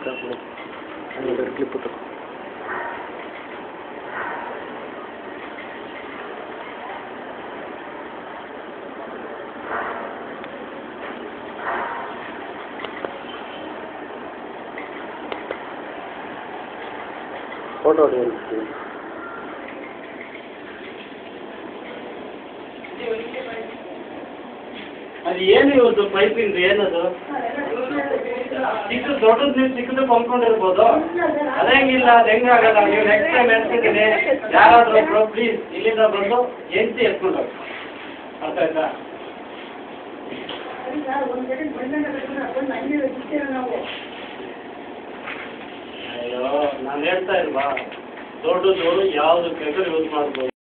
clip photo ಅದು ಏನು ಇವತ್ತು ಪೈಪಿಂಗ್ ಏನದು ಚಿಕ್ಕ ದೊಡ್ಡದು ನೀವು ಚಿಕ್ಕದು ಕೊಂಡ್ಕೊಂಡಿರ್ಬೋದು ಅದಂಗಿಲ್ಲ ಅದು ಹೆಂಗಾಗಲ್ಲ ನೀವು ನೆಕ್ಸ್ಟ್ ಟೈಮ್ ಎತ್ತಿದ್ದೀನಿ ಯಾರಾದ್ರೂ ಒಬ್ರು ಪ್ಲೀಸ್ ಇಲ್ಲಿಂದ ಬಂದು ಎನ್ಸಿ ಎತ್ಕೊಂಡು ಹೋಗಿ ಅರ್ಥ ಆಯ್ತಾ ಅಯ್ಯೋ ನಾನು ಹೇಳ್ತಾ ಇಲ್ವಾ ದೊಡ್ಡದು ಯಾವುದು ಬೇಕಾದ್ರೂ ಯೂಸ್ ಮಾಡ್ಬೋದು